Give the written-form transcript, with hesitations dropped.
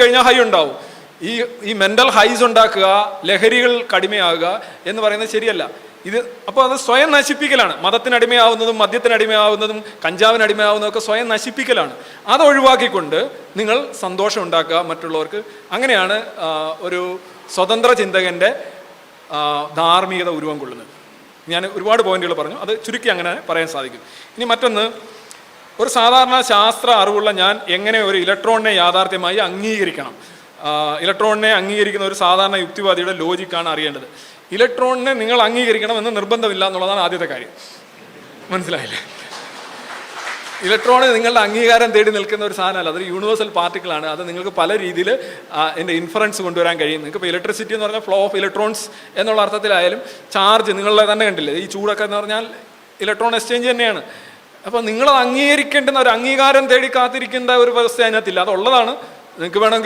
കഴിഞ്ഞാൽ ഹൈ ഉണ്ടാവും. ഈ മെൻ്റൽ ഹൈസ് ഉണ്ടാക്കുക, ലഹരികൾക്ക് അടിമയാകുക എന്ന് പറയുന്നത് ശരിയല്ല. അപ്പോൾ അത് സ്വയം നശിപ്പിക്കലാണ്. മതത്തിനടിമയാവുന്നതും മദ്യത്തിനടിമയാവുന്നതും കഞ്ചാവിനടിമയാവുന്നതും ഒക്കെ സ്വയം നശിപ്പിക്കലാണ്. അത് ഒഴിവാക്കിക്കൊണ്ട് നിങ്ങൾ സന്തോഷം ഉണ്ടാക്കുക മറ്റുള്ളവർക്ക്. അങ്ങനെയാണ് ഒരു സ്വതന്ത്ര ചിന്തകൻ്റെ ധാർമ്മികത ഉരുവം കൊള്ളുന്നത്. ഞാൻ ഒരുപാട് പോയിന്റുകൾ പറഞ്ഞു, അത് ചുരുക്കി അങ്ങനെ പറയാൻ സാധിക്കും. ഇനി മറ്റൊന്ന്, ഒരു സാധാരണ ശാസ്ത്ര അറിവുള്ള ഞാൻ എങ്ങനെ ഒരു ഇലക്ട്രോണിനെ യാഥാർത്ഥ്യമായി അംഗീകരിക്കണം? ഇലക്ട്രോണിനെ അംഗീകരിക്കുന്ന ഒരു സാധാരണ യുക്തിവാദിയുടെ ലോജിക്കാണ് അറിയേണ്ടത്. ഇലക്ട്രോണിനെ നിങ്ങൾ അംഗീകരിക്കണമെന്ന് നിർബന്ധമില്ല എന്നുള്ളതാണ് ആദ്യത്തെ കാര്യം. മനസ്സിലായില്ലേ? ഇലക്ട്രോൺ നിങ്ങളുടെ അംഗീകാരം തേടി നിൽക്കുന്ന ഒരു സാധനമല്ല, അതൊരു യൂണിവേഴ്സൽ പാർട്ടിക്കിളാണ്. അത് നിങ്ങൾക്ക് പല രീതിയിൽ എൻ്റെ ഇൻഫറൻസ് കൊണ്ടുവരാൻ കഴിയും. നിങ്ങൾക്ക് ഇപ്പോൾ ഇലക്ട്രിസിറ്റി എന്ന് പറഞ്ഞാൽ ഫ്ലോ ഓഫ് ഇലക്ട്രോൺസ് എന്നുള്ള അർത്ഥത്തിലായാലും, ചാർജ് നിങ്ങളെ തന്നെ കണ്ടില്ലേ, ഈ ചൂടൊക്കെ എന്ന് പറഞ്ഞാൽ ഇലക്ട്രോൺ എക്സ്ചേഞ്ച് തന്നെയാണ്. അപ്പോൾ നിങ്ങളത് അംഗീകരിക്കേണ്ടുന്ന ഒരു അംഗീകാരം തേടി കാത്തിരിക്കേണ്ട ഒരു വ്യവസ്ഥ അതിനകത്തില്ല, അതുള്ളതാണ്. നിങ്ങൾക്ക് വേണമെങ്കിൽ